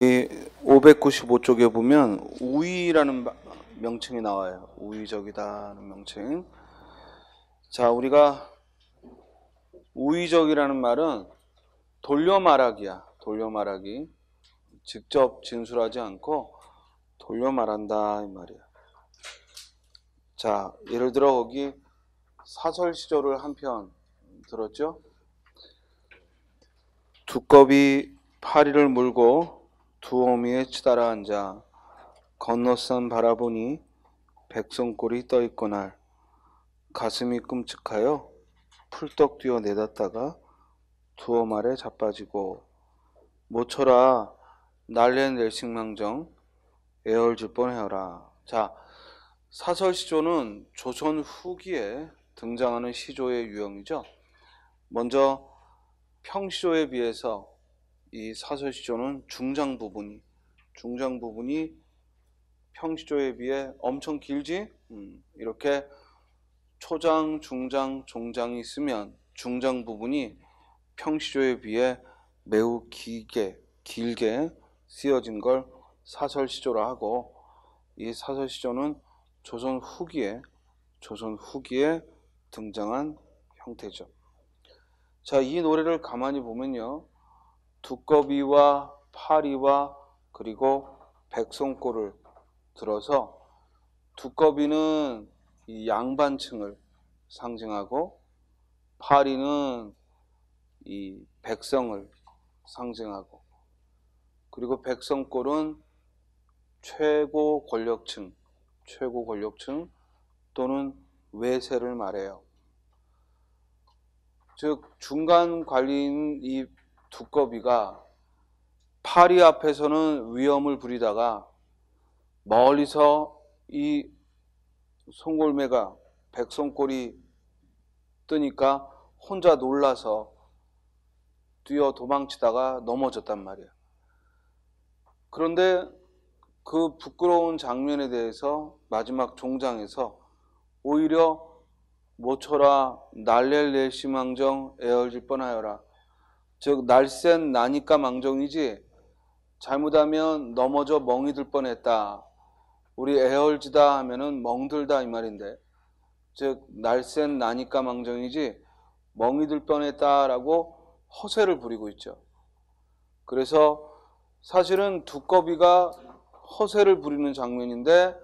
이 595쪽에 보면 우위라는 명칭이 나와요. 우위적이다는 명칭. 자, 우리가 우위적이라는 말은 돌려 말하기야. 돌려 말하기. 직접 진술하지 않고 돌려 말한다 이 말이야. 자, 예를 들어 거기 사설시조를 한 편 들었죠? 두꺼비 파리를 물고 두어미에 치달아 앉아 건너선 바라보니 백성골이 떠있거날 가슴이 끔찍하여 풀떡 뛰어 내닫다가 두어 말에 자빠지고 모처라 날랜 낼식망정 애얼질 뻔해어라. 자, 사설시조는 조선 후기에 등장하는 시조의 유형이죠. 먼저 평시조에 비해서 이 사설시조는 중장 부분이 평시조에 비해 엄청 길지? 이렇게 초장, 중장, 종장이 있으면 중장 부분이 평시조에 비해 매우 길게 쓰여진 걸 사설시조라 하고, 이 사설시조는 조선 후기에 등장한 형태죠. 자, 이 노래를 가만히 보면요, 두꺼비와 파리와 그리고 백성골을 들어서 두꺼비는 이 양반층을 상징하고 파리는 이 백성을 상징하고, 그리고 백성골은 최고 권력층 또는 외세를 말해요. 즉 중간 관리인 이 두꺼비가 파리 앞에서는 위험을 부리다가 멀리서 이 송골매가 백성골이 뜨니까 혼자 놀라서 뛰어 도망치다가 넘어졌단 말이야. 그런데 그 부끄러운 장면에 대해서 마지막 종장에서 오히려 모처라 날랠 낼시망정 애얼질 뻔하여라. 즉 날쌘 나니까 망정이지 잘못하면 넘어져 멍이 들 뻔했다. 우리 애얼지다 하면은 멍들다 이 말인데, 즉 날쌘 나니까 망정이지 멍이 들 뻔했다라고 허세를 부리고 있죠. 그래서 사실은 두꺼비가 허세를 부리는 장면인데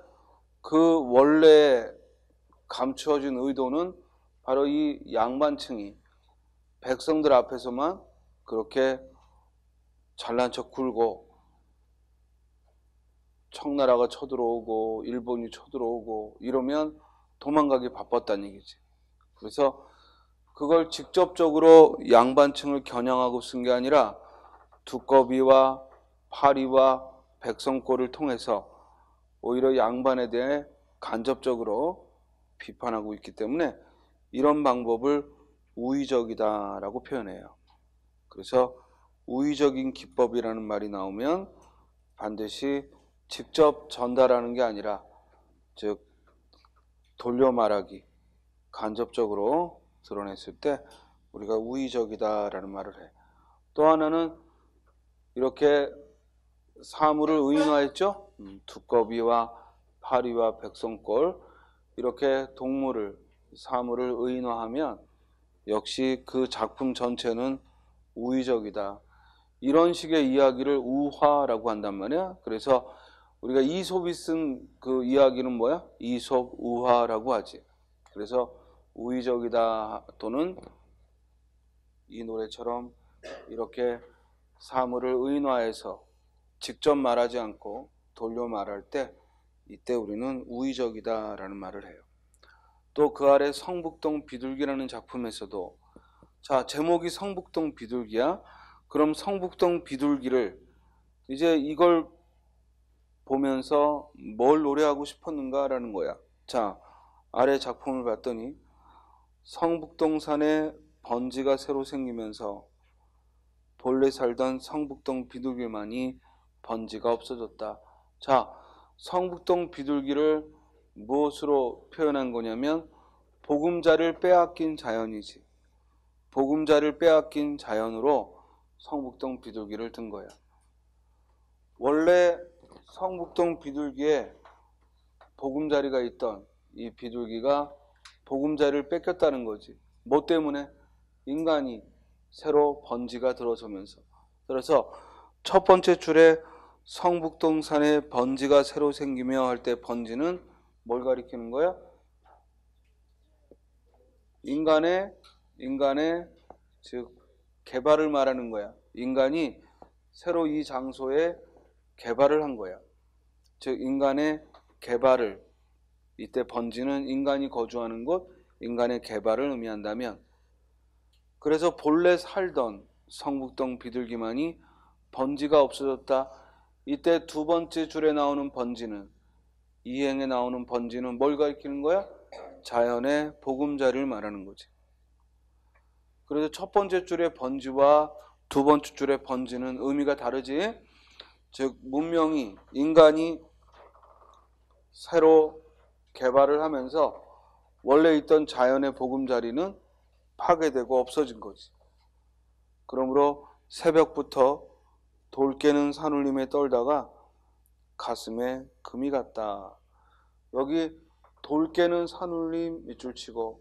그 원래 감추어진 의도는 바로 이 양반층이 백성들 앞에서만 그렇게 잘난 척 굴고 청나라가 쳐들어오고 일본이 쳐들어오고 이러면 도망가기 바빴다는 얘기지. 그래서 그걸 직접적으로 양반층을 겨냥하고 쓴 게 아니라 두꺼비와 파리와 백성골을 통해서 오히려 양반에 대해 간접적으로 비판하고 있기 때문에 이런 방법을 우위적이다라고 표현해요. 그래서 우위적인 기법이라는 말이 나오면 반드시 직접 전달하는 게 아니라, 즉 돌려 말하기, 간접적으로 드러냈을 때 우리가 우위적이다라는 말을 해. 또 하나는 이렇게 사물을 의인화했죠. 두꺼비와 파리와 백성골, 이렇게 동물을, 사물을 의인화하면 역시 그 작품 전체는 우위적이다. 이런 식의 이야기를 우화라고 한단 말이야. 그래서 우리가 이솝이 쓴 그 이야기는 뭐야? 이솝 우화라고 하지. 그래서 우위적이다 또는 이 노래처럼 이렇게 사물을 의인화해서 직접 말하지 않고 돌려 말할 때, 이때 우리는 우위적이다라는 말을 해요. 또 그 아래 성북동 비둘기라는 작품에서도, 자, 제목이 성북동 비둘기야. 그럼 성북동 비둘기를 이제 이걸 보면서 뭘 노래하고 싶었는가라는 거야. 자, 아래 작품을 봤더니 성북동산에 번지가 새로 생기면서 본래 살던 성북동 비둘기만이 번지가 없어졌다. 자, 성북동 비둘기를 무엇으로 표현한 거냐면 보금자를 빼앗긴 자연이지. 보금자를 빼앗긴 자연으로 성북동 비둘기를 든 거야. 원래 성북동 비둘기에 보금자리가 있던 이 비둘기가 보금자리를 뺏겼다는 거지. 뭐 때문에? 인간이 새로 번지가 들어서면서. 그래서 첫 번째 줄에 성북동산에 번지가 새로 생기며 할 때 번지는 뭘 가리키는 거야? 인간의 즉 개발을 말하는 거야. 인간이 새로 이 장소에 개발을 한 거야. 즉 인간의 개발을, 이때 번지는 인간이 거주하는 곳, 인간의 개발을 의미한다면, 그래서 본래 살던 성북동 비둘기만이 번지가 없어졌다. 이때 두 번째 줄에 나오는 번지는, 이행에 나오는 번지는 뭘 가리키는 거야? 자연의 보금자리를 말하는 거지. 그래서 첫 번째 줄의 번지와 두 번째 줄의 번지는 의미가 다르지. 즉 문명이, 인간이 새로 개발을 하면서 원래 있던 자연의 보금자리는 파괴되고 없어진 거지. 그러므로 새벽부터 돌 깨는 산울림에 떨다가 가슴에 금이 갔다. 여기 돌 깨는 산울림 밑줄 치고,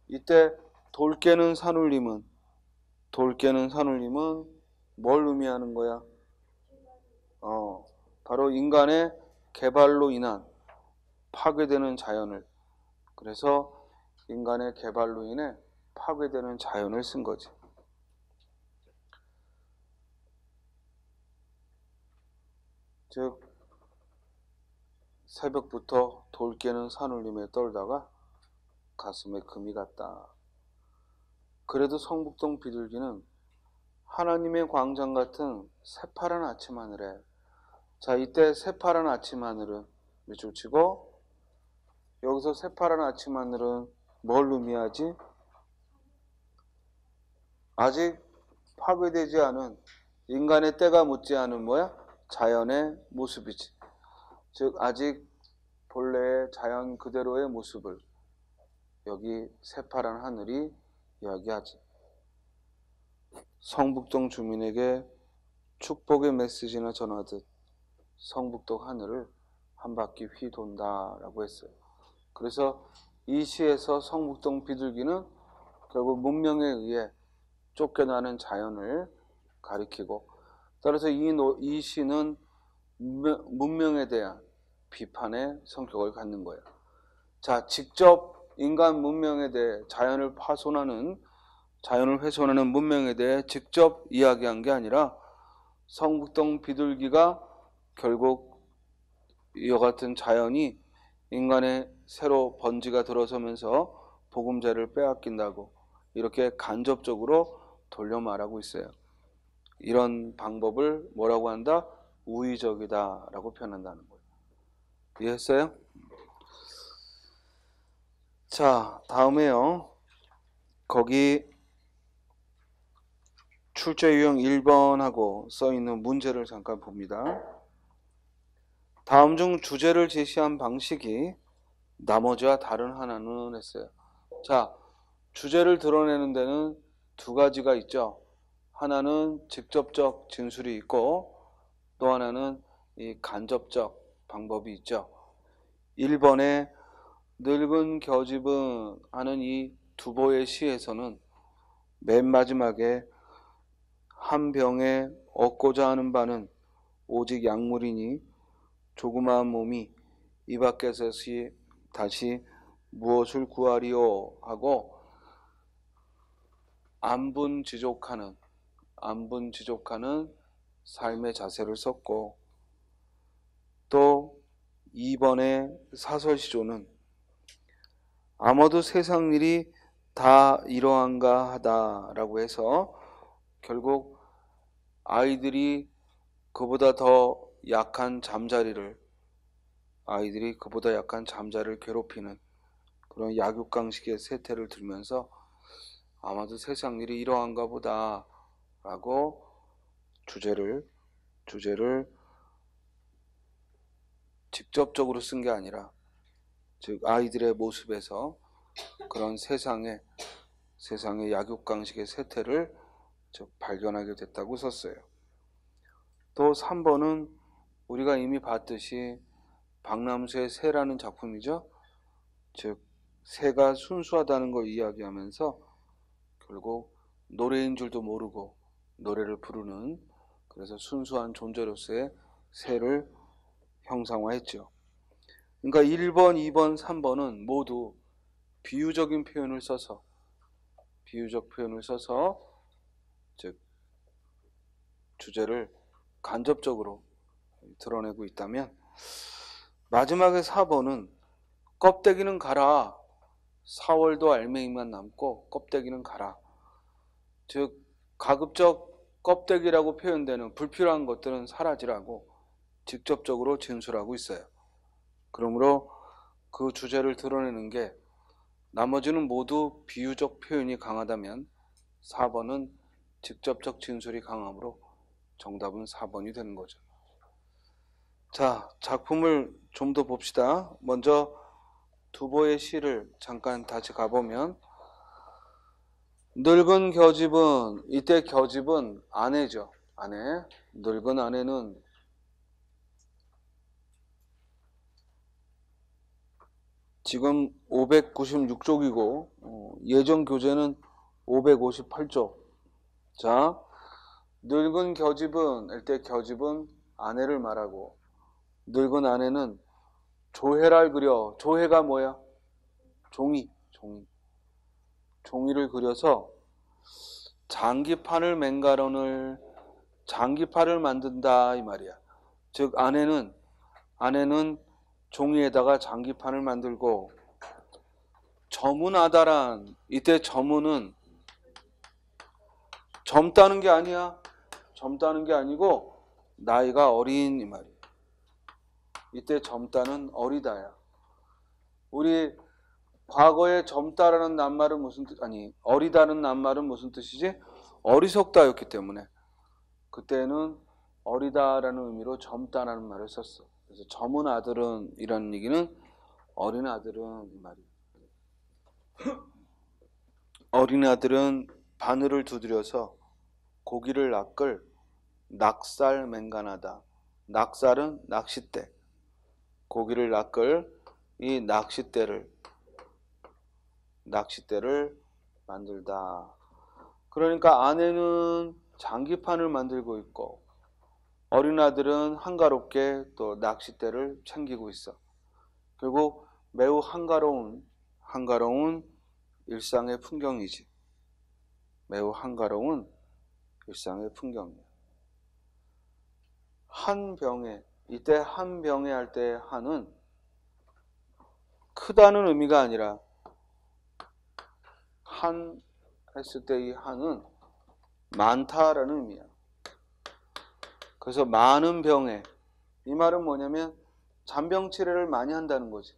이때 돌 깨는 산울림은 뭘 의미하는 거야? 바로 인간의 개발로 인한 파괴되는 자연을, 그래서 인간의 개발로 인해 파괴되는 자연을 쓴 거지. 즉 새벽부터 돌 깨는 산울림에 떨다가 가슴에 금이 갔다. 그래도 성북동 비둘기는 하나님의 광장 같은 새파란 아침 하늘에, 자 이때 새파란 아침 하늘은 밑줄 치고, 여기서 새파란 아침 하늘은 뭘 의미하지? 아직 파괴되지 않은, 인간의 때가 묻지 않은 뭐야? 자연의 모습이지. 즉 아직 본래의 자연 그대로의 모습을 여기 새파란 하늘이 이야기하지. 성북동 주민에게 축복의 메시지나 전하듯 성북동 하늘을 한 바퀴 휘돈다 라고 했어요. 그래서 이 시에서 성북동 비둘기는 결국 문명에 의해 쫓겨나는 자연을 가리키고, 따라서 이 시는 문명에 대한 비판의 성격을 갖는 거예요. 자, 직접 인간 문명에 대해 자연을 훼손하는 문명에 대해 직접 이야기한 게 아니라 성북동 비둘기가 결국 이와 같은 자연이 인간의 새로 번지가 들어서면서 보금자리를 빼앗긴다고 이렇게 간접적으로 돌려 말하고 있어요. 이런 방법을 뭐라고 한다? 우의적이다 라고 표현한다는 거예요. 이해했어요? 자, 다음에요. 거기 출제 유형 1번하고 써있는 문제를 잠깐 봅니다. 다음 중 주제를 제시한 방식이 나머지와 다른 하나는 했어요. 자, 주제를 드러내는 데는 두 가지가 있죠. 하나는 직접적 진술이 있고 또 하나는 이 간접적 방법이 있죠. 1번에 늙은 겨집은 하는 이 두보의 시에서는 맨 마지막에 한 병에 얻고자 하는 바는 오직 약물이니 조그마한 몸이 이 밖에서 다시 무엇을 구하리요 하고 안분지족하는 삶의 자세를 썼고, 또 2번의 사설시조는 아마도 세상 일이 다 이러한가 하다라고 해서 결국 아이들이 그보다 약한 잠자리를 괴롭히는 그런 약육강식의 세태를 들면서 아마도 세상 일이 이러한가 보다 라고 주제를 직접적으로 쓴 게 아니라, 즉 아이들의 모습에서 그런 세상의 약육강식의 세태를 즉 발견하게 됐다고 썼어요. 또 3번은 우리가 이미 봤듯이 박남수의 새라는 작품이죠. 즉 새가 순수하다는 걸 이야기하면서 결국 노래인 줄도 모르고 노래를 부르는, 그래서 순수한 존재로서의 새를 형상화했죠. 그러니까 1번, 2번, 3번은 모두 비유적인 표현을 써서 즉 주제를 간접적으로 드러내고 있다면, 마지막에 4번은 껍데기는 가라. 4월도 알맹이만 남고 껍데기는 가라. 즉 가급적 껍데기라고 표현되는 불필요한 것들은 사라지라고 직접적으로 진술하고 있어요. 그러므로 그 주제를 드러내는 게 나머지는 모두 비유적 표현이 강하다면 4번은 직접적 진술이 강하므로 정답은 4번이 되는 거죠. 자, 작품을 좀 더 봅시다. 먼저 두보의 시를 잠깐 다시 가보면, 늙은 겨집은, 이때 겨집은 아내죠. 아내. 늙은 아내는 지금 596쪽이고 예전 교재는 558쪽. 자, 늙은 겨집은, 이때 겨집은 아내를 말하고, 늙은 아내는 조회를 그려. 조회가 뭐야? 종이를 그려서 장기판을 장기판을 만든다 이 말이야. 즉 아내는 종이에다가 장기판을 만들고, 저문아다란, 이때 저문은 젊다는 게 아니야. 젊다는 게 아니고 나이가 어린 이 말이야. 이때 젊다는 어리다야. 우리 과거에 젊다라는 낱말은 무슨 뜻, 어리다는 낱말은 무슨 뜻이지? 어리석다였기 때문에 그때는 어리다라는 의미로 젊다라는 말을 썼어. 그래서 젊은 아들은 이런 얘기는 어린 아들은 이 말이야. 어린 아들은 바늘을 두드려서 고기를 낚을 낙살 맹간하다. 낙살은 낚싯대. 고기를 낚을 이 낚싯대를 만들다. 그러니까 아내는 장기판을 만들고 있고 어린 아들은 한가롭게 또 낚싯대를 챙기고 있어. 결국 매우 한가로운 일상의 풍경이지. 매우 한가로운 일상의 풍경이야. 한 병에, 이때 한 병에 할 때 한은 크다는 의미가 아니라 한 했을 때 이 한은 많다라는 의미야. 그래서 많은 병에, 이 말은 뭐냐면 잔병치레를 많이 한다는 거지.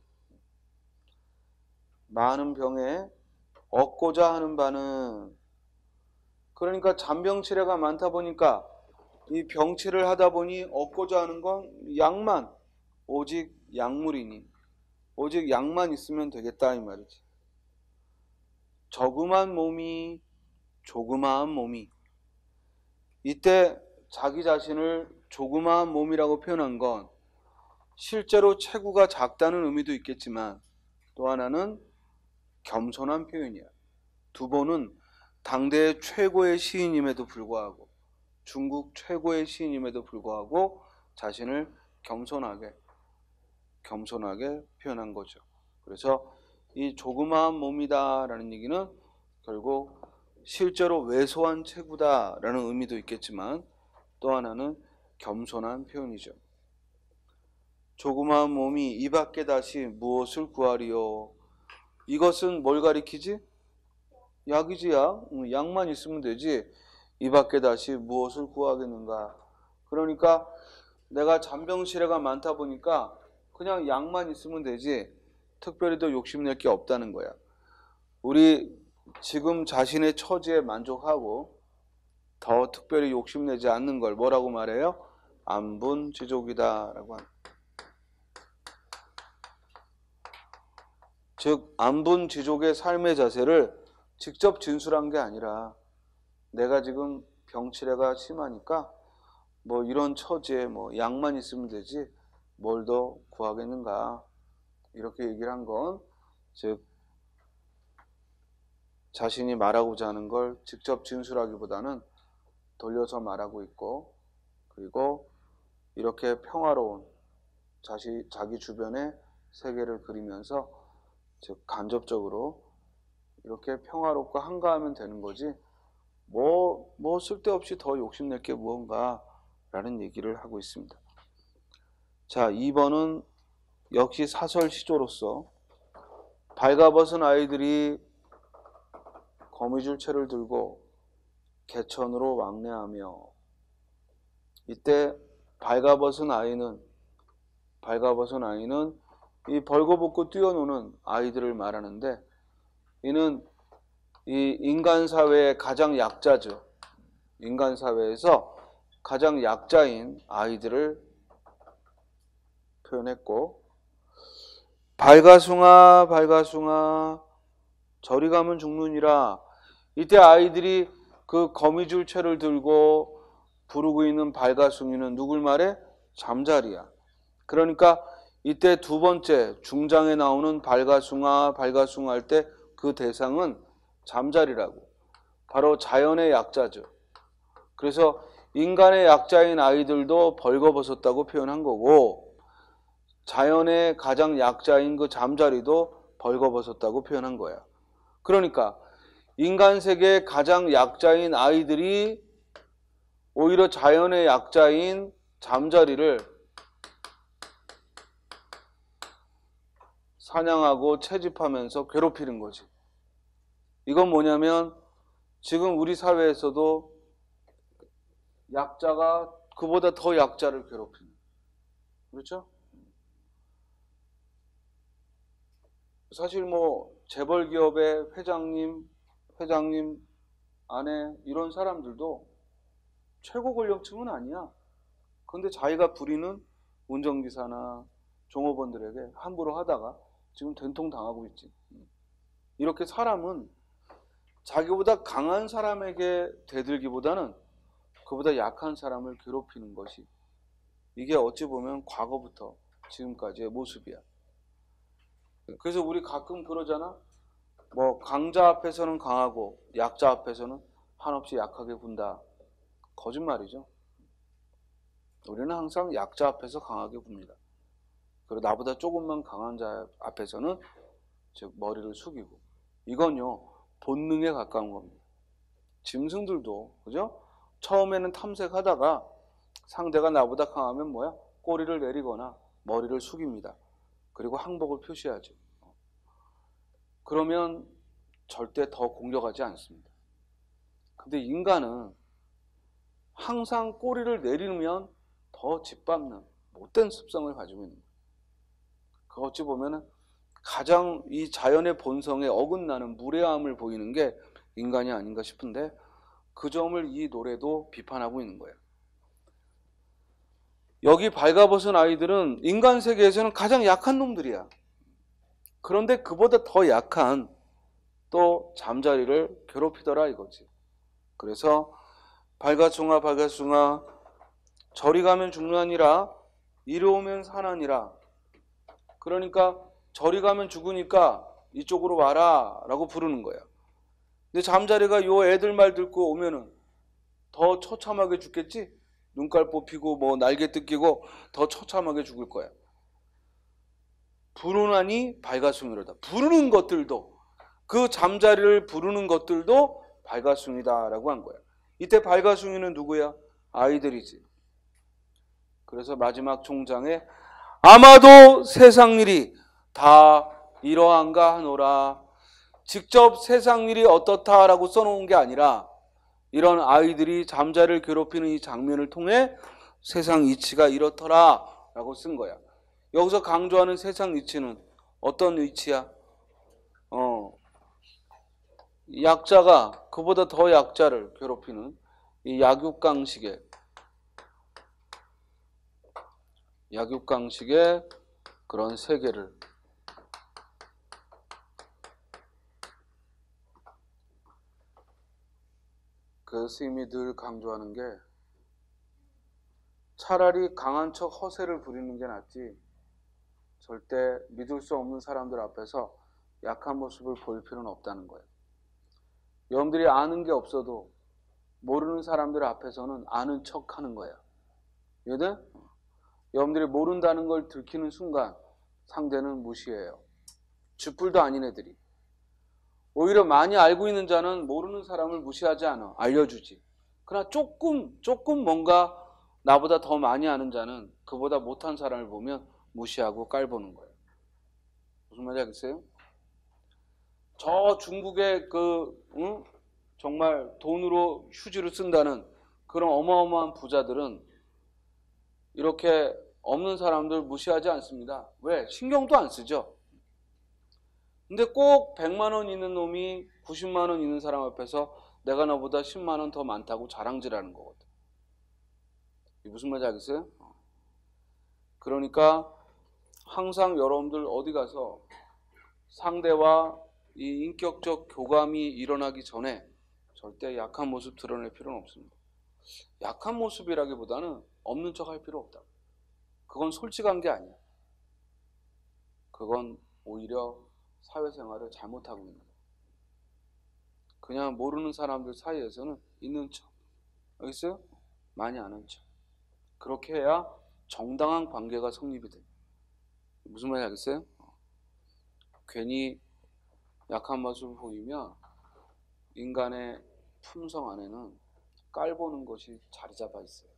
많은 병에 얻고자 하는 바는, 그러니까 잔병치레가 많다 보니까 이 병치를 하다 보니 얻고자 하는 건 약만, 오직 약물이니 오직 약만 있으면 되겠다 이 말이지. 조그마한 몸이, 이때 자기 자신을 조그마한 몸이라고 표현한 건 실제로 체구가 작다는 의미도 있겠지만 또 하나는 겸손한 표현이야. 두보는 당대의 최고의 시인임에도 불구하고, 중국 최고의 시인임에도 불구하고 자신을 겸손하게 표현한 거죠. 그래서 이 조그마한 몸이다라는 얘기는 결국 실제로 왜소한 체구다라는 의미도 있겠지만 또 하나는 겸손한 표현이죠. 조그마한 몸이 이 밖에 다시 무엇을 구하리요? 이것은 뭘 가리키지? 약이지 약. 약만 있으면 되지. 이 밖에 다시 무엇을 구하겠는가? 그러니까 내가 잔병치레가 많다 보니까 그냥 약만 있으면 되지 특별히 더 욕심낼 게 없다는 거야. 우리 지금 자신의 처지에 만족하고 더 특별히 욕심내지 않는 걸 뭐라고 말해요? 안분지족이다라고 합니다. 즉 안분지족의 삶의 자세를 직접 진술한 게 아니라 내가 지금 병치레가 심하니까 뭐 이런 처지에 뭐 약만 있으면 되지 뭘 더 구하겠는가, 이렇게 얘기를 한 건, 즉 자신이 말하고자 하는 걸 직접 진술하기보다는 돌려서 말하고 있고, 그리고 이렇게 평화로운 자기 주변의 세계를 그리면서, 즉 간접적으로 이렇게 평화롭고 한가하면 되는 거지 뭐 쓸데없이 더 욕심낼 게 무언가 라는 얘기를 하고 있습니다. 자, 2번은 역시 사설 시조로서 발가벗은 아이들이 거미줄 채를 들고 개천으로 왕래하며, 이때 발가벗은 아이는 이 벌거벗고 뛰어노는 아이들을 말하는데, 이는 이 인간 사회의 가장 약자죠. 인간 사회에서 가장 약자인 아이들을 표현했고, 발가숭아 저리 가면 죽느니라. 이때 아이들이 그 거미줄 채를 들고 부르고 있는 발가숭이는 누굴 말해? 잠자리야. 그러니까 이때 두 번째 중장에 나오는 발가숭아 할 때 그 대상은 잠자리라고, 바로 자연의 약자죠. 그래서 인간의 약자인 아이들도 벌거벗었다고 표현한 거고, 자연의 가장 약자인 그 잠자리도 벌거벗었다고 표현한 거야. 그러니까 인간 세계의 가장 약자인 아이들이 오히려 자연의 약자인 잠자리를 사냥하고 채집하면서 괴롭히는 거지. 이건 뭐냐면 지금 우리 사회에서도 약자가 그보다 더 약자를 괴롭히는, 그렇죠? 사실 뭐 재벌 기업의 회장님 아내 이런 사람들도 최고 권력층은 아니야. 근데 자기가 부리는 운전기사나 종업원들에게 함부로 하다가 지금 된통 당하고 있지. 이렇게 사람은 자기보다 강한 사람에게 대들기보다는 그보다 약한 사람을 괴롭히는 것이, 이게 어찌 보면 과거부터 지금까지의 모습이야. 그래서 우리 가끔 그러잖아. 뭐 강자 앞에서는 강하고 약자 앞에서는 한없이 약하게 군다. 거짓말이죠. 우리는 항상 약자 앞에서 강하게 굽니다. 그리고 나보다 조금만 강한 자 앞에서는 즉 머리를 숙이고, 이건요 본능에 가까운 겁니다. 짐승들도 그죠? 처음에는 탐색하다가 상대가 나보다 강하면 뭐야? 꼬리를 내리거나 머리를 숙입니다. 그리고 항복을 표시하죠. 그러면 절대 더 공격하지 않습니다. 근데 인간은 항상 꼬리를 내리면 더 짓밟는 못된 습성을 가지고 있는 거예요. 그 어찌 보면 가장 이 자연의 본성에 어긋나는 무례함을 보이는 게 인간이 아닌가 싶은데, 그 점을 이 노래도 비판하고 있는 거예요. 여기 발가벗은 아이들은 인간 세계에서는 가장 약한 놈들이야. 그런데 그보다 더 약한 또 잠자리를 괴롭히더라 이거지. 그래서 발가숭아 저리 가면 죽느니라, 이리 오면 사나니라. 그러니까 저리 가면 죽으니까 이쪽으로 와라 라고 부르는 거야. 근데 잠자리가 요 애들 말 듣고 오면은 더 처참하게 죽겠지? 눈깔 뽑히고 뭐 날개 뜯기고 더 처참하게 죽을 거야. 부르나니 발가숭이로다. 부르는 것들도, 그 잠자리를 부르는 것들도 발가숭이다라고 한 거야. 이때 발가숭이는 누구야? 아이들이지. 그래서 마지막 총장에 아마도 세상 일이 다 이러한가 하노라. 직접 세상 일이 어떻다라고 써놓은 게 아니라 이런 아이들이 잠자리를 괴롭히는 이 장면을 통해 세상 이치가 이렇더라 라고 쓴 거야. 여기서 강조하는 세상 이치는 어떤 이치야? 약자가 그보다 더 약자를 괴롭히는 이 약육강식의 그런 세계를, 그 스님이 늘 강조하는 게 차라리 강한 척 허세를 부리는 게 낫지 절대 믿을 수 없는 사람들 앞에서 약한 모습을 보일 필요는 없다는 거예요. 여러분들이 아는 게 없어도 모르는 사람들 앞에서는 아는 척 하는 거예요. 이해돼? 여러분들이 모른다는 걸 들키는 순간 상대는 무시해요. 쥐뿔도 아닌 애들이. 오히려 많이 알고 있는 자는 모르는 사람을 무시하지 않아. 알려주지. 그러나 조금 뭔가 나보다 더 많이 아는 자는 그보다 못한 사람을 보면 무시하고 깔보는 거예요. 무슨 말인지 알겠어요? 저 중국의 정말 돈으로 휴지를 쓴다는 그런 어마어마한 부자들은 이렇게 없는 사람들 무시하지 않습니다. 왜? 신경도 안 쓰죠. 근데 꼭 100만 원 있는 놈이 90만 원 있는 사람 앞에서 내가 너보다 10만 원 더 많다고 자랑질하는 거거든. 이게 무슨 말인지 알겠어요? 그러니까 항상 여러분들 어디 가서 상대와 이 인격적 교감이 일어나기 전에 절대 약한 모습 드러낼 필요는 없습니다. 약한 모습이라기보다는 없는 척 할 필요 없다. 그건 솔직한 게 아니야. 그건 오히려 사회생활을 잘못하고 있는 거야. 그냥 모르는 사람들 사이에서는 있는 척. 알겠어요? 많이 아는 척. 그렇게 해야 정당한 관계가 성립이 돼. 무슨 말인지 알겠어요? 괜히 약한 모습을 보이면 인간의 품성 안에는 깔보는 것이 자리 잡아 있어요.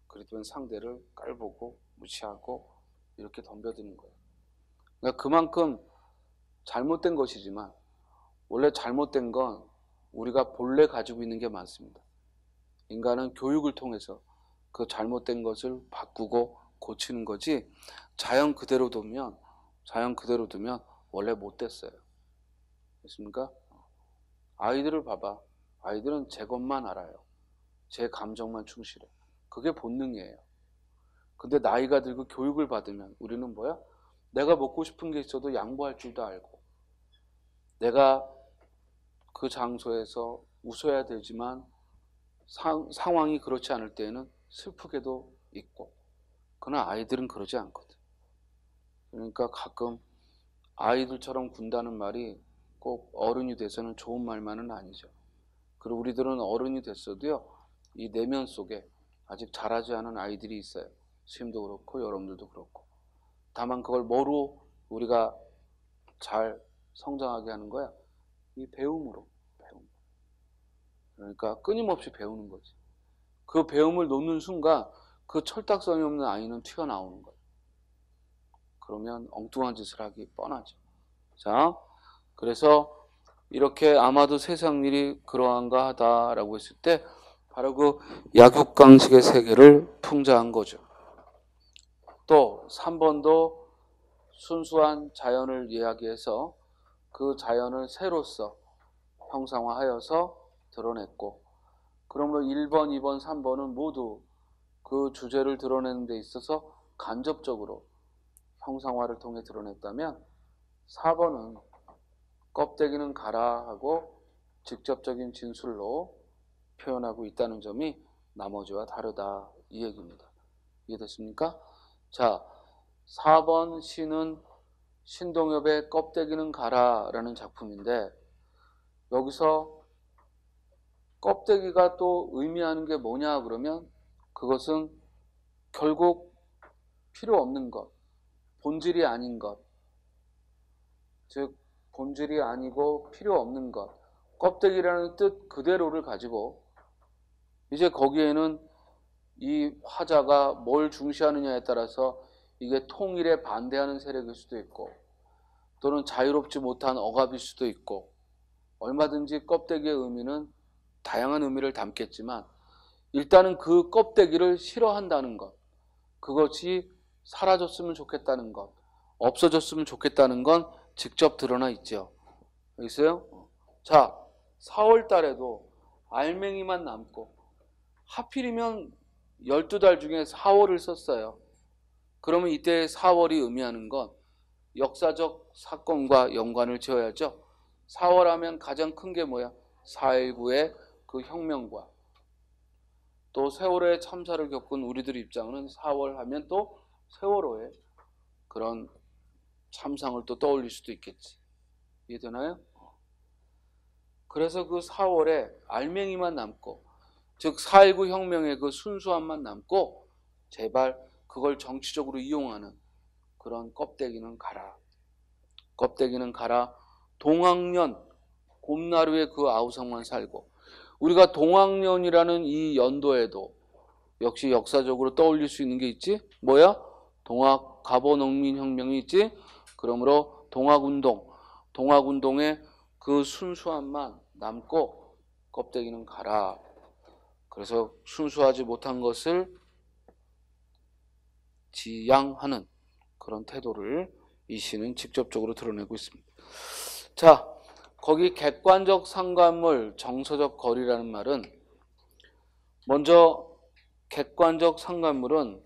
그러면 상대를 깔보고 무시하고 이렇게 덤벼드는 거예요. 그러니까 그만큼 잘못된 것이지만 원래 잘못된 건 우리가 본래 가지고 있는 게 많습니다. 인간은 교육을 통해서 그 잘못된 것을 바꾸고 고치는 거지 자연 그대로 두면 원래 못됐어요. 됐습니까? 아이들을 봐봐. 아이들은 제 것만 알아요. 제 감정만 충실해. 그게 본능이에요. 근데 나이가 들고 교육을 받으면 우리는 뭐야? 내가 먹고 싶은 게 있어도 양보할 줄도 알고 내가 그 장소에서 웃어야 되지만 상황이 그렇지 않을 때에는 슬프게도 있고 그러나 아이들은 그러지 않거든. 그러니까 가끔 아이들처럼 군다는 말이 꼭 어른이 돼서는 좋은 말만은 아니죠. 그리고 우리들은 어른이 됐어도요 이 내면 속에 아직 자라지 않은 아이들이 있어요. 스님도 그렇고 여러분들도 그렇고. 다만 그걸 뭐로 우리가 잘 성장하게 하는 거야? 이 배움으로. 그러니까 끊임없이 배우는 거지. 그 배움을 놓는 순간 그 철딱선이 없는 아이는 튀어나오는 거예요. 그러면 엉뚱한 짓을 하기 뻔하죠. 자, 그래서 이렇게 아마도 세상 일이 그러한가 하다라고 했을 때 바로 그 약육강식의 세계를 풍자한 거죠. 또 3번도 순수한 자연을 이야기해서 그 자연을 새로서 형상화하여서 드러냈고 그러므로 1번, 2번, 3번은 모두 그 주제를 드러내는 데 있어서 간접적으로 형상화를 통해 드러냈다면 4번은 껍데기는 가라 하고 직접적인 진술로 표현하고 있다는 점이 나머지와 다르다 이 얘기입니다. 이해됐습니까? 자, 4번 시는 신동엽의 껍데기는 가라 라는 작품인데 여기서 껍데기가 또 의미하는 게 뭐냐 그러면 그것은 결국 필요 없는 것, 본질이 아닌 것, 즉 본질이 아니고 필요 없는 것, 껍데기라는 뜻 그대로를 가지고 이제 거기에는 이 화자가 뭘 중시하느냐에 따라서 이게 통일에 반대하는 세력일 수도 있고 또는 자유롭지 못한 억압일 수도 있고 얼마든지 껍데기의 의미는 다양한 의미를 담겠지만 일단은 그 껍데기를 싫어한다는 것, 그것이 사라졌으면 좋겠다는 것, 없어졌으면 좋겠다는 건 직접 드러나 있죠. 알겠어요? 자, 4월 달에도 알맹이만 남고 하필이면 12달 중에 4월을 썼어요. 그러면 이때 4월이 의미하는 건 역사적 사건과 연관을 지어야죠. 4월 하면 가장 큰 게 뭐야? 4.19의 그 혁명과 또 세월호의 참사를 겪은 우리들 입장은 4월 하면 또 세월호의 그런 참상을 또 떠올릴 수도 있겠지. 이해되나요? 그래서 그 4월에 알맹이만 남고, 즉 4.19 혁명의 그 순수함만 남고, 제발 그걸 정치적으로 이용하는 그런 껍데기는 가라. 껍데기는 가라. 동학년, 곰나루의 그 아우성만 살고, 우리가 동학년이라는 이 연도에도 역시 역사적으로 떠올릴 수 있는 게 있지? 뭐야? 동학 갑오농민혁명이 있지? 그러므로 동학운동의 그 순수함만 남고 껍데기는 가라. 그래서 순수하지 못한 것을 지양하는 그런 태도를 이 시는 직접적으로 드러내고 있습니다. 자, 거기 객관적 상관물, 정서적 거리라는 말은, 먼저 객관적 상관물은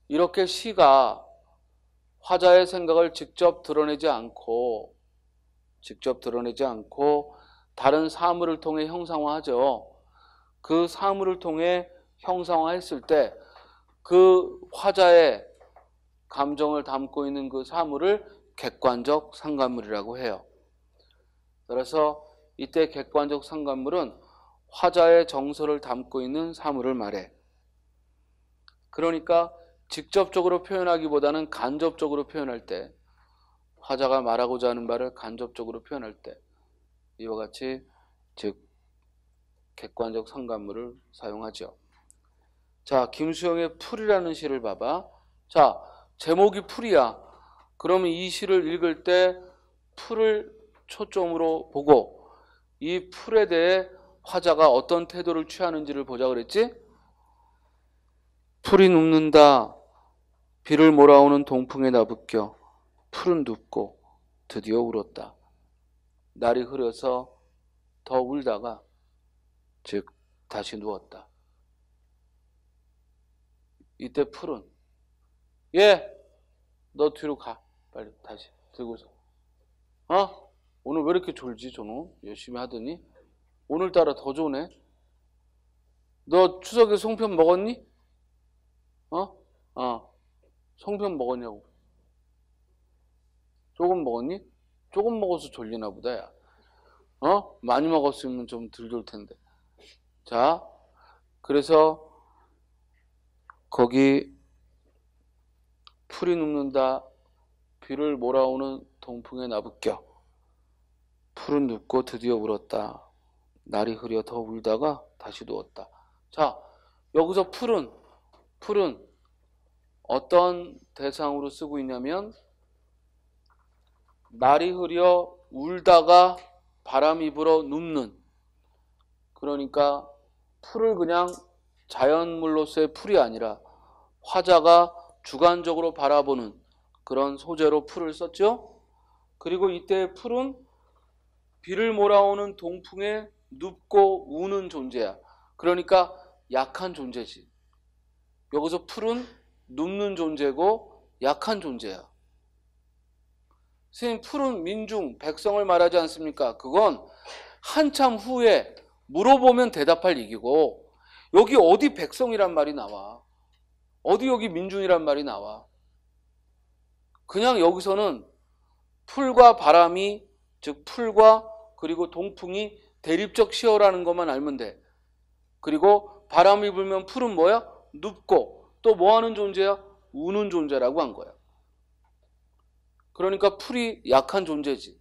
이렇게 시가 화자의 생각을 직접 드러내지 않고 다른 사물을 통해 형상화하죠. 그 사물을 통해 형상화했을 때 그 화자의 감정을 담고 있는 그 사물을 객관적 상관물이라고 해요. 그래서 이때 객관적 상관물은 화자의 정서를 담고 있는 사물을 말해. 그러니까 직접적으로 표현하기보다는 간접적으로 표현할 때, 화자가 말하고자 하는 바를 간접적으로 표현할 때 이와 같이 즉 객관적 상관물을 사용하죠. 자, 김수영의 풀이라는 시를 봐봐. 자, 제목이 풀이야. 그러면 이 시를 읽을 때 풀을 초점으로 보고 이 풀에 대해 화자가 어떤 태도를 취하는지를 보자 그랬지? 풀이 눕는다. 비를 몰아오는 동풍에 나부껴 풀은 눕고 드디어 울었다. 날이 흐려서 더 울다가 즉 다시 누웠다. 이때 풀은 너 뒤로 가. 빨리 다시 들고서. 오늘 왜 이렇게 졸지 저놈? 열심히 하더니 오늘따라 더 좋네. 너 추석에 송편 먹었니? 송편 먹었냐고. 조금 먹었니? 조금 먹어서 졸리나 보다 야. 많이 먹었으면 좀 덜 졸 텐데. 자, 그래서 거기 풀이 눕는다. 비를 몰아오는 동풍에 나부껴 풀은 눕고 드디어 울었다. 날이 흐려 더 울다가 다시 누웠다. 자, 여기서 풀은 어떤 대상으로 쓰고 있냐면 날이 흐려 울다가 바람이 불어 눕는, 그러니까 풀을 그냥 자연물로서의 풀이 아니라 화자가 주관적으로 바라보는 그런 소재로 풀을 썼죠. 그리고 이때 풀은 비를 몰아오는 동풍에 눕고 우는 존재야. 그러니까 약한 존재지. 여기서 풀은 눕는 존재고 약한 존재야. 선생님, 풀은 민중, 백성을 말하지 않습니까? 그건 한참 후에 물어보면 대답할 얘기고, 여기 어디 백성이란 말이 나와? 어디 여기 민중이란 말이 나와? 그냥 여기서는 풀과 바람이, 즉 풀과 그리고 동풍이 대립적 시어라는 것만 알면 돼. 그리고 바람이 불면 풀은 뭐야? 눕고 또 뭐 하는 존재야? 우는 존재라고 한 거야. 그러니까 풀이 약한 존재지.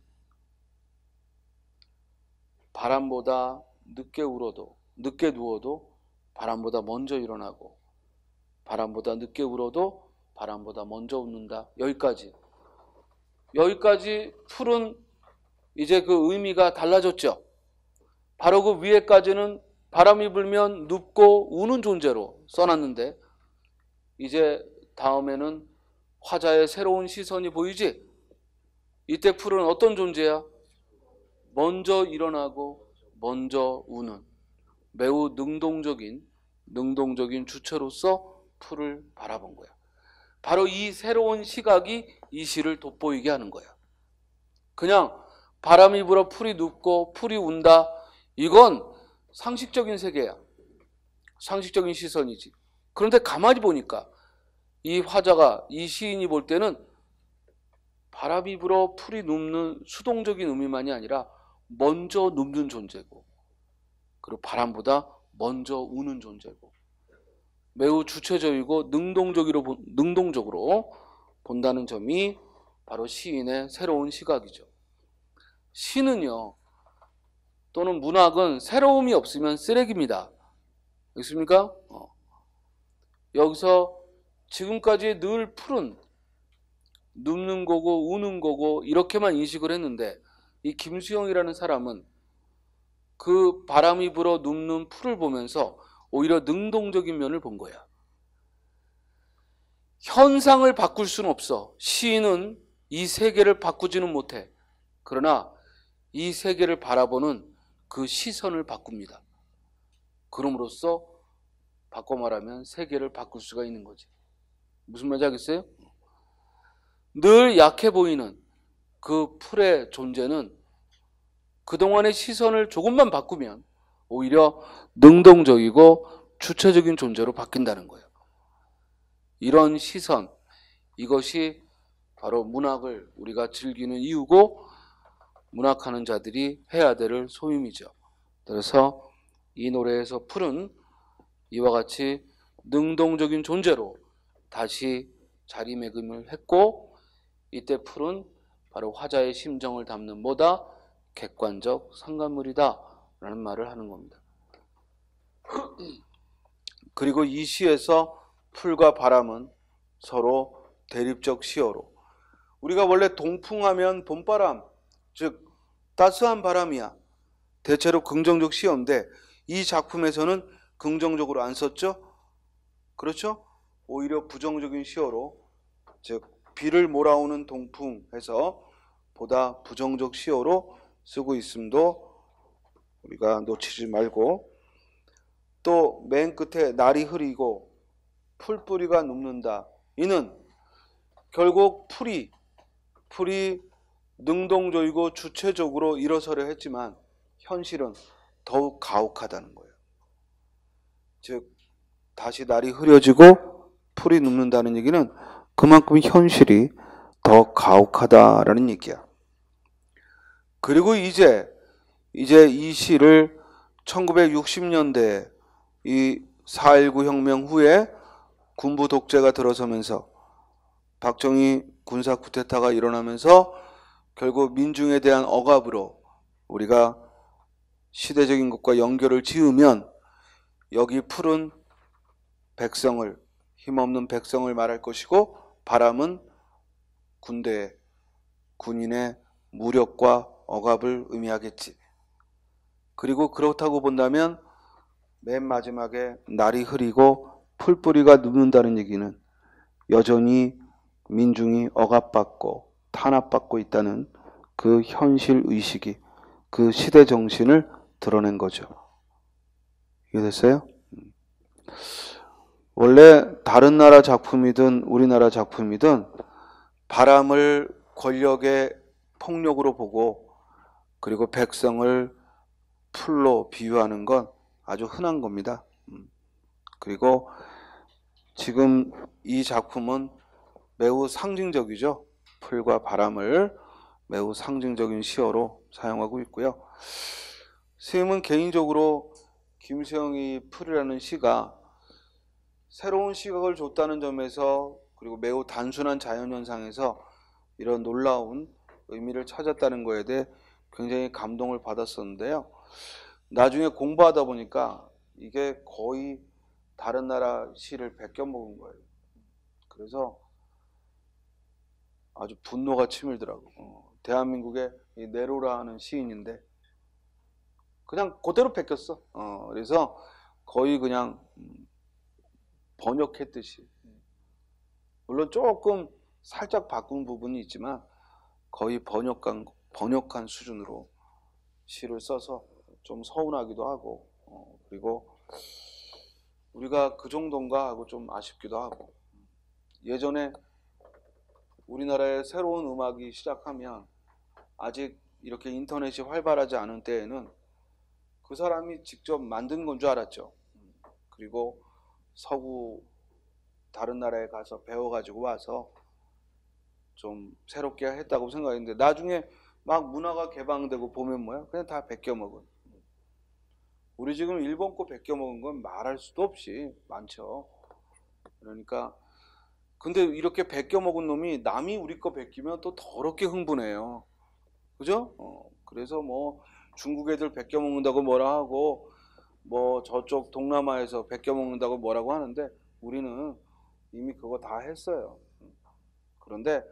바람보다 늦게 울어도, 늦게 누워도 바람보다 먼저 일어나고, 바람보다 늦게 울어도 바람보다 먼저 웃는다. 여기까지 풀은 이제 그 의미가 달라졌죠. 바로 그 위에까지는 바람이 불면 눕고 우는 존재로 써놨는데, 이제 다음에는 화자의 새로운 시선이 보이지? 이때 풀은 어떤 존재야? 먼저 일어나고 먼저 우는 매우 능동적인 주체로서 풀을 바라본 거야. 바로 이 새로운 시각이 이 시를 돋보이게 하는 거야. 그냥 바람이 불어 풀이 눕고 풀이 운다, 이건 상식적인 세계야. 상식적인 시선이지. 그런데 가만히 보니까 이 화자가, 이 시인이 볼 때는 바람이 불어 풀이 눕는 수동적인 의미만이 아니라 먼저 눕는 존재고, 그리고 바람보다 먼저 우는 존재고, 매우 주체적이고 능동적으로 본다는 점이 바로 시인의 새로운 시각이죠. 시는요, 또는 문학은 새로움이 없으면 쓰레기입니다. 있습니까? 여기서 지금까지 늘 풀은 눕는 거고 우는 거고 이렇게만 인식을 했는데, 이 김수영이라는 사람은 그 바람이 불어 눕는 풀을 보면서 오히려 능동적인 면을 본 거야. 현상을 바꿀 수는 없어. 시인은 이 세계를 바꾸지는 못해. 그러나 이 세계를 바라보는 그 시선을 바꿉니다. 그럼으로써 바꿔 말하면 세계를 바꿀 수가 있는 거지. 무슨 말인지 알겠어요? 늘 약해 보이는 그 풀의 존재는 그동안의 시선을 조금만 바꾸면 오히려 능동적이고 주체적인 존재로 바뀐다는 거예요. 이런 시선, 이것이 바로 문학을 우리가 즐기는 이유고 문학하는 자들이 해야 될 소임이죠. 그래서 이 노래에서 풀은 이와 같이 능동적인 존재로 다시 자리매김을 했고, 이때 풀은 바로 화자의 심정을 담는 뭐다? 객관적 상간물이다 라는 말을 하는 겁니다. 그리고 이 시에서 풀과 바람은 서로 대립적 시어로, 우리가 원래 동풍하면 봄바람, 즉 따스한 바람이야, 대체로 긍정적 시어인데 이 작품에서는 긍정적으로 안 썼죠? 그렇죠? 오히려 부정적인 시어로, 즉 비를 몰아오는 동풍해서 보다 부정적 시어로 쓰고 있음도 우리가 놓치지 말고, 또 맨 끝에 날이 흐리고 풀뿌리가 눕는다. 이는 결국 풀이 능동적이고 주체적으로 일어서려 했지만 현실은 더욱 가혹하다는 거예요. 즉 다시 날이 흐려지고 풀이 눕는다는 얘기는 그만큼 현실이 더 가혹하다라는 얘기야. 그리고 이제 이 시를 1960년대 이 4.19 혁명 후에 군부 독재가 들어서면서 박정희 군사 쿠데타가 일어나면서 결국 민중에 대한 억압으로 우리가 시대적인 것과 연결을 지으면 여기 풀은 백성을, 힘없는 백성을 말할 것이고 바람은 군대, 군인의 무력과 억압을 의미하겠지. 그리고 그렇다고 본다면 맨 마지막에 날이 흐리고 풀뿌리가 눕는다는 얘기는 여전히 민중이 억압받고 탄압받고 있다는 그 현실 의식이, 그 시대 정신을 드러낸 거죠. 이해됐어요? 원래 다른 나라 작품이든 우리나라 작품이든 바람을 권력의 폭력으로 보고 그리고 백성을 풀로 비유하는 건 아주 흔한 겁니다. 그리고 지금 이 작품은 매우 상징적이죠. 풀과 바람을 매우 상징적인 시어로 사용하고 있고요. 선생님은 개인적으로 김수영의 풀이라는 시가 새로운 시각을 줬다는 점에서, 그리고 매우 단순한 자연현상에서 이런 놀라운 의미를 찾았다는 거에 대해 굉장히 감동을 받았었는데요. 나중에 공부하다 보니까 이게 거의 다른 나라 시를 베껴먹은 거예요. 그래서 아주 분노가 치밀더라고. 대한민국의 이 네로라는 시인인데 그냥 그대로 베꼈어. 그래서 거의 그냥 번역했듯이, 물론 조금 살짝 바꾼 부분이 있지만 거의 번역한 수준으로 시를 써서 좀 서운하기도 하고, 그리고 우리가 그 정도인가 하고 좀 아쉽기도 하고. 예전에 우리나라에 새로운 음악이 시작하면 아직 이렇게 인터넷이 활발하지 않은 때에는 그 사람이 직접 만든 건 줄 알았죠. 그리고 서구 다른 나라에 가서 배워가지고 와서 좀 새롭게 했다고 생각했는데 나중에 막 문화가 개방되고 보면 뭐야? 그냥 다 베껴먹은. 우리 지금 일본 거 베껴먹은 건 말할 수도 없이 많죠. 그러니까 근데 이렇게 베껴먹은 놈이 남이 우리 거 베끼면 또 더럽게 흥분해요. 그죠? 그래서 뭐 중국 애들 베껴먹는다고 뭐라 하고 뭐 저쪽 동남아에서 베껴먹는다고 뭐라고 하는데 우리는 이미 그거 다 했어요. 그런데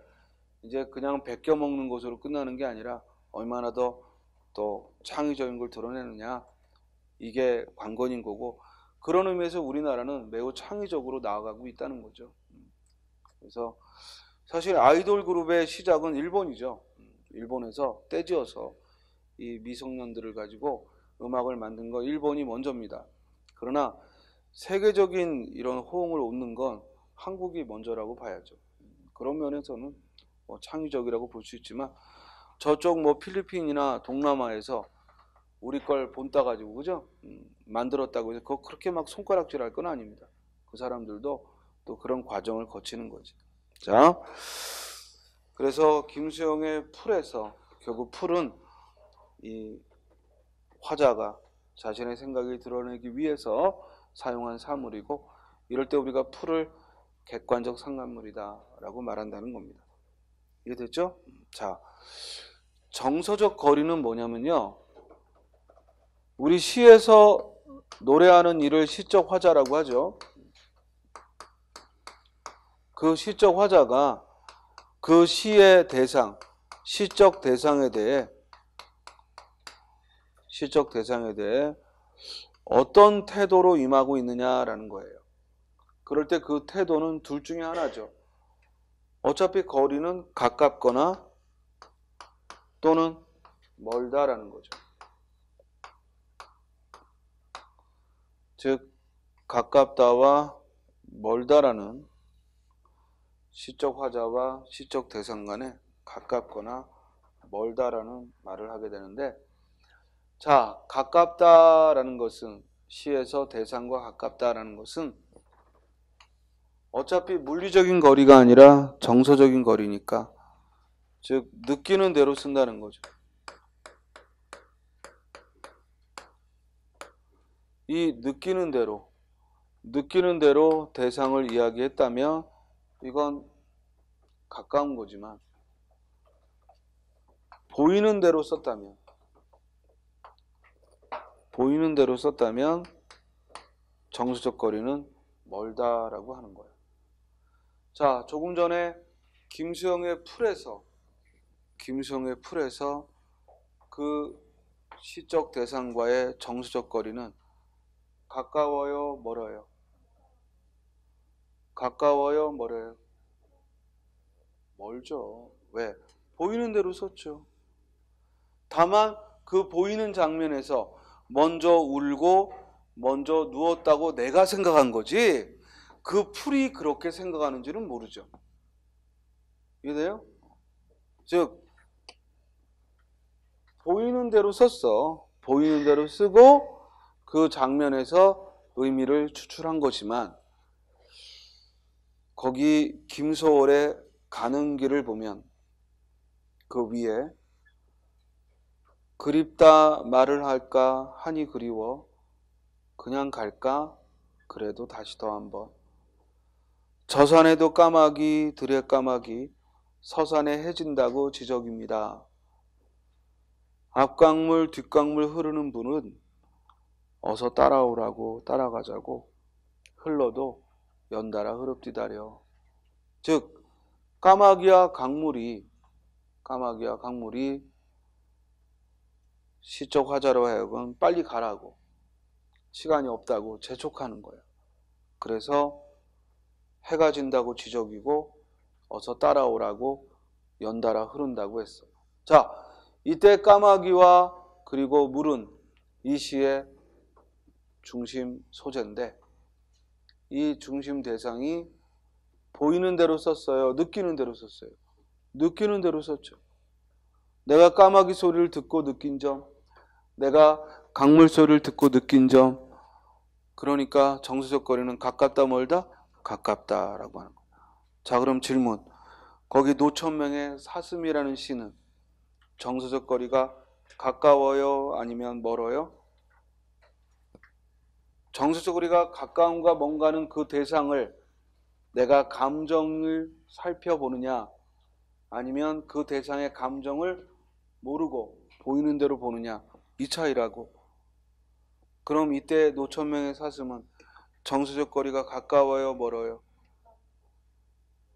이제 그냥 베껴먹는 것으로 끝나는 게 아니라 얼마나 더 또 창의적인 걸 드러내느냐, 이게 관건인 거고, 그런 의미에서 우리나라는 매우 창의적으로 나아가고 있다는 거죠. 그래서 사실 아이돌 그룹의 시작은 일본이죠. 일본에서 떼지어서 이 미성년들을 가지고 음악을 만든 거 일본이 먼저입니다. 그러나 세계적인 이런 호응을 얻는 건 한국이 먼저라고 봐야죠. 그런 면에서는 뭐 창의적이라고 볼 수 있지만 저쪽 뭐 필리핀이나 동남아에서 우리 걸 본따 가지고 그죠? 만들었다고 해서 그거 그렇게 막 손가락질할 건 아닙니다. 그 사람들도 또 그런 과정을 거치는 거지. 자, 그래서 김수영의 풀에서 결국 풀은 이 화자가 자신의 생각을 드러내기 위해서 사용한 사물이고, 이럴 때 우리가 풀을 객관적 상관물이다라고 말한다는 겁니다. 이해됐죠? 자, 정서적 거리는 뭐냐면요, 우리 시에서 노래하는 일을 시적 화자라고 하죠. 그 시적 화자가 그 시의 대상, 시적 대상에 대해 어떤 태도로 임하고 있느냐라는 거예요. 그럴 때 그 태도는 둘 중에 하나죠. 어차피 거리는 가깝거나 또는 멀다라는 거죠. 즉 가깝다와 멀다라는 시적 화자와 시적 대상 간에 가깝거나 멀다라는 말을 하게 되는데, 자, 가깝다라는 것은, 시에서 대상과 가깝다라는 것은 어차피 물리적인 거리가 아니라 정서적인 거리니까, 즉 느끼는 대로 쓴다는 거죠. 이 느끼는 대로 대상을 이야기했다면 이건 가까운 거지만, 보이는 대로 썼다면 정서적 거리는 멀다라고 하는 거예요. 자, 조금 전에 김수영의 풀에서 그 시적 대상과의 정서적 거리는 가까워요, 멀어요? 가까워요, 멀어요? 멀죠. 왜? 보이는 대로 썼죠. 다만 그 보이는 장면에서 먼저 울고 먼저 누웠다고 내가 생각한 거지, 그 풀이 그렇게 생각하는지는 모르죠. 이해돼요? 즉 보이는 대로 썼어. 보이는 대로 쓰고 그 장면에서 의미를 추출한 거지만, 거기 김소월의 가는 길을 보면 그 위에 그립다 말을 할까 하니 그리워 그냥 갈까 그래도 다시 더 한번 저 산에도 까마귀 들에 까마귀 서산에 해진다고 지적입니다. 앞강물 뒷강물 흐르는 분은 어서 따라오라고 따라가자고 흘러도 연달아 흐릅디다려. 즉 까마귀와 강물이 시적 화자로 하여금 빨리 가라고, 시간이 없다고 재촉하는 거예요. 그래서 해가 진다고 지적이고 어서 따라오라고 연달아 흐른다고 했어요. 자, 이때 까마귀와 그리고 물은 이 시의 중심 소재인데, 이 중심 대상이 보이는 대로 썼어요, 느끼는 대로 썼어요? 느끼는 대로 썼죠. 내가 까마귀 소리를 듣고 느낀 점, 내가 강물 소리를 듣고 느낀 점, 그러니까 정서적 거리는 가깝다 멀다? 가깝다라고 하는 거예요. 자, 그럼 질문. 거기 노천명의 사슴이라는 시는 정서적 거리가 가까워요? 아니면 멀어요? 정서적 거리가 가까움과 먼가는 그 대상을 내가 감정을 살펴보느냐, 아니면 그 대상의 감정을 모르고 보이는 대로 보느냐, 이 차이라고. 그럼 이때 노천명의 사슴은 정서적 거리가 가까워요, 멀어요?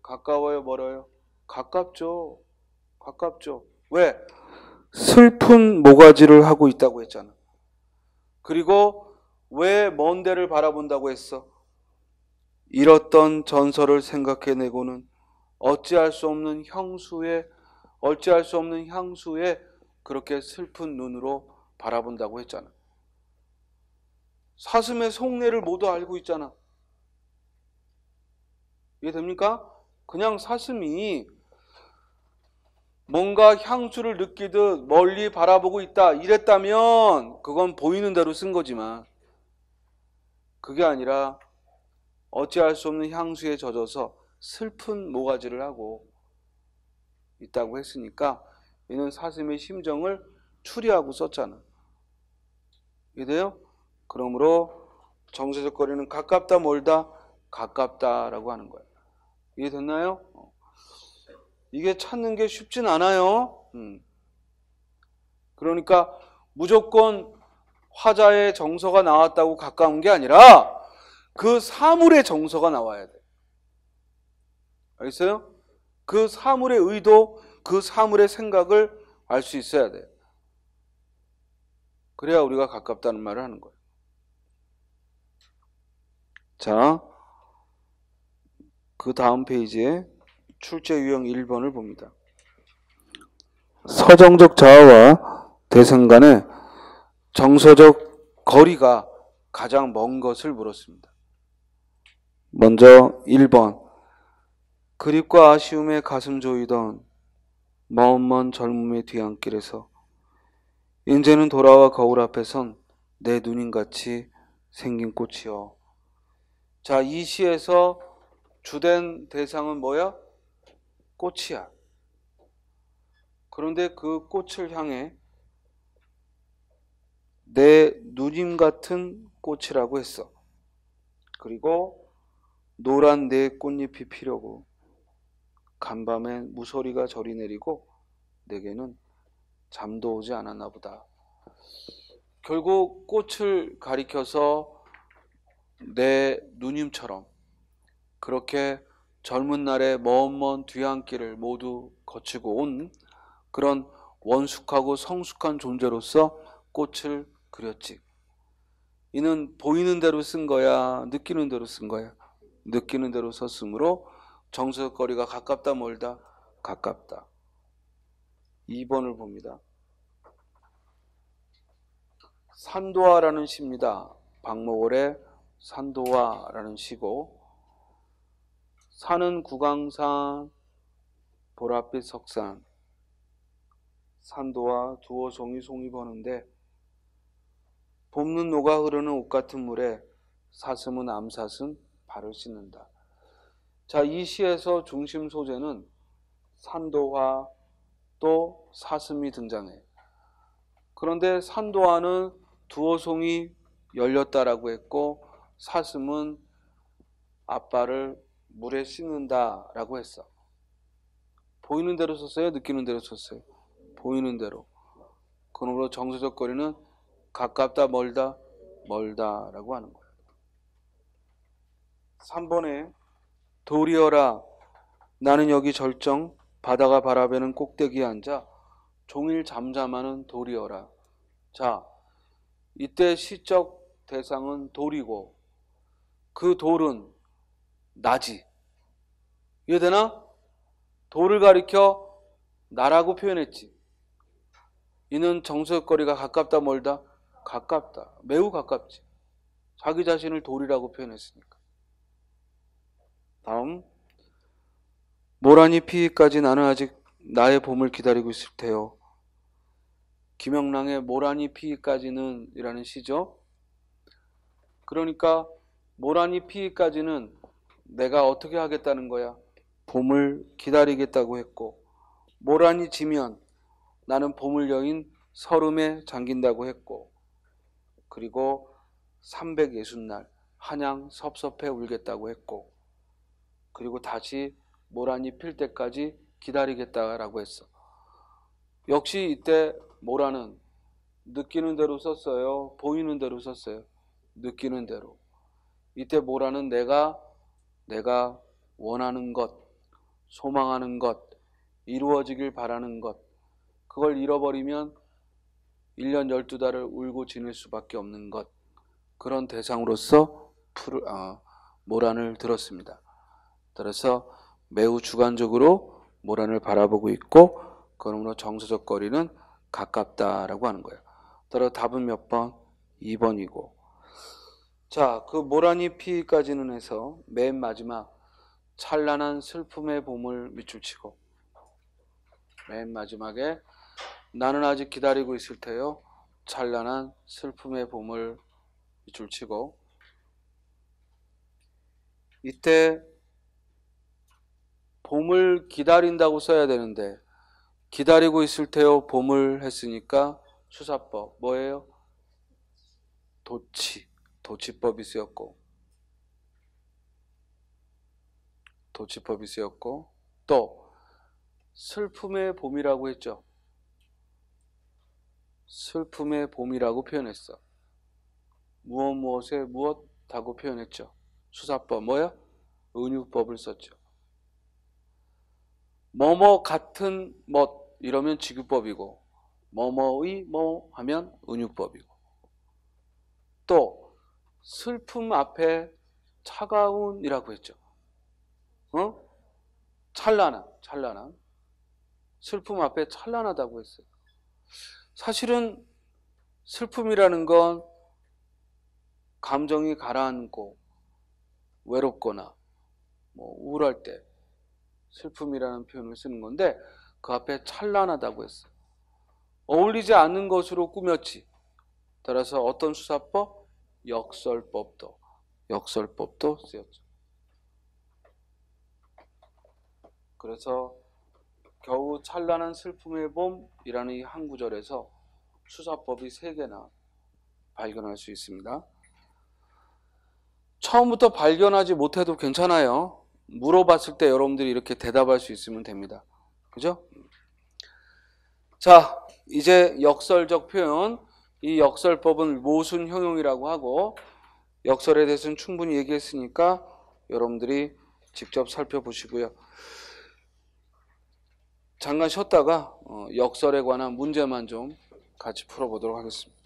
가까워요, 멀어요? 가깝죠. 가깝죠. 왜? 슬픈 모가지를 하고 있다고 했잖아. 그리고 왜 먼 데를 바라본다고 했어? 잃었던 전설을 생각해내고는 어찌할 수 없는 향수에 그렇게 슬픈 눈으로 바라본다고 했잖아. 사슴의 속내를 모두 알고 있잖아. 이해됩니까? 그냥 사슴이 뭔가 향수를 느끼듯 멀리 바라보고 있다 이랬다면 그건 보이는 대로 쓴 거지만, 그게 아니라 어찌할 수 없는 향수에 젖어서 슬픈 모가지를 하고 있다고 했으니까 이는 사슴의 심정을 추리하고 썼잖아. 이해돼요? 그러므로 정서적 거리는 가깝다 멀다? 가깝다라고 하는 거예요. 이해됐나요? 이게 찾는 게 쉽진 않아요. 그러니까 무조건 화자의 정서가 나왔다고 가까운 게 아니라 그 사물의 정서가 나와야 돼. 알겠어요? 그 사물의 의도, 그 사물의 생각을 알 수 있어야 돼. 그래야 우리가 가깝다는 말을 하는 거예요. 자, 그 다음 페이지에 출제 유형 1번을 봅니다. 서정적 자아와 대상 간의 정서적 거리가 가장 먼 것을 물었습니다. 먼저 1번. 그립과 아쉬움에 가슴 조이던 먼 젊음의 뒤안길에서 인제는 돌아와 거울 앞에 선 내 누님같이 생긴 꽃이여. 자, 이 시에서 주된 대상은 뭐야? 꽃이야. 그런데 그 꽃을 향해 내 누님 같은 꽃이라고 했어. 그리고 노란 내 꽃잎이 피려고 간밤엔 무소리가 저리 내리고 내게는 잠도 오지 않았나 보다. 결국 꽃을 가리켜서 내 누님처럼 그렇게 젊은 날의 먼 뒤안길을 모두 거치고 온 그런 원숙하고 성숙한 존재로서 꽃을 그렸지. 이는 보이는 대로 쓴 거야? 느끼는 대로 쓴 거야? 느끼는 대로 썼으므로 정서적 거리가 가깝다 멀다? 가깝다. 2번을 봅니다. 산도화라는 시입니다. 박목월의 산도화라는 시고, 산은 구강산, 보랏빛 석산, 산도화 두어송이 송이 버는데 봄는 녹아 흐르는 옷 같은 물에 사슴은 암사슴 발을 씻는다. 자, 이 시에서 중심 소재는 산도화 또 사슴이 등장해. 그런데 산도화는 두어송이 열렸다라고 했고 사슴은 앞발을 물에 씻는다라고 했어. 보이는 대로 썼어요? 느끼는 대로 썼어요? 보이는 대로. 그러므로 정서적 거리는 가깝다 멀다? 멀다라고 하는 거예요. 3번에 도리어라 나는 여기 절정 바다가 바라보는 꼭대기에 앉아 종일 잠잠하는 돌이어라. 자, 이때 시적 대상은 돌이고 그 돌은 나지. 이해되나? 돌을 가리켜 나라고 표현했지. 이는 정서적 거리가 가깝다 멀다? 가깝다. 매우 가깝지. 자기 자신을 돌이라고 표현했으니까. 다음. 모란이 피기까지 나는 아직 나의 봄을 기다리고 있을 테요. 김영랑의 모란이 피기까지는 이라는 시죠. 그러니까 모란이 피기까지는 내가 어떻게 하겠다는 거야? 봄을 기다리겠다고 했고, 모란이 지면 나는 봄을 여인 설움에 잠긴다고 했고, 그리고 360날 한양 섭섭해 울겠다고 했고, 그리고 다시 모란이 필 때까지 기다리겠다라고 했어. 역시 이때 모란은 느끼는 대로 썼어요? 보이는 대로 썼어요? 느끼는 대로. 이때 모란은 내가 원하는 것, 소망하는 것, 이루어지길 바라는 것, 그걸 잃어버리면 1년 12달을 울고 지낼 수밖에 없는 것, 그런 대상으로서 모란을 들었습니다. 따라서 매우 주관적으로 모란을 바라보고 있고, 그러므로 정서적 거리는 가깝다라고 하는 거예요. 따라 답은 몇 번? 2번이고. 자, 그 모란이 피기까지는 해서 맨 마지막 찬란한 슬픔의 봄을 밑줄치고, 맨 마지막에 나는 아직 기다리고 있을 테요. 찬란한 슬픔의 봄을 밑줄치고, 이때 봄을 기다린다고 써야 되는데 기다리고 있을 테요. 봄을 했으니까 수사법 뭐예요? 도치법이 쓰였고, 또 슬픔의 봄이라고 했죠. 슬픔의 봄이라고 표현했어. 무엇에 무엇하고 표현했죠. 수사법 뭐야? 은유법을 썼죠. 뭐뭐 같은 것 이러면 직유법이고, 뭐뭐의 뭐 하면 은유법이고, 또 슬픔 앞에 차가운이라고 했죠. 찬란한 슬픔 앞에 찬란하다고 했어요. 사실은 슬픔이라는 건 감정이 가라앉고 외롭거나 우울할 때 슬픔이라는 표현을 쓰는 건데, 그 앞에 찬란하다고 했어요. 어울리지 않는 것으로 꾸몄지. 따라서 어떤 수사법? 역설법도 쓰였죠. 그래서 겨우 찬란한 슬픔의 봄이라는 이 한 구절에서 수사법이 3개나 발견할 수 있습니다. 처음부터 발견하지 못해도 괜찮아요. 물어봤을 때 여러분들이 이렇게 대답할 수 있으면 됩니다. 그죠? 자, 이제 역설적 표현, 이 역설법은 모순 형용이라고 하고, 역설에 대해서는 충분히 얘기했으니까 여러분들이 직접 살펴보시고요. 잠깐 쉬었다가 역설에 관한 문제만 좀 같이 풀어보도록 하겠습니다.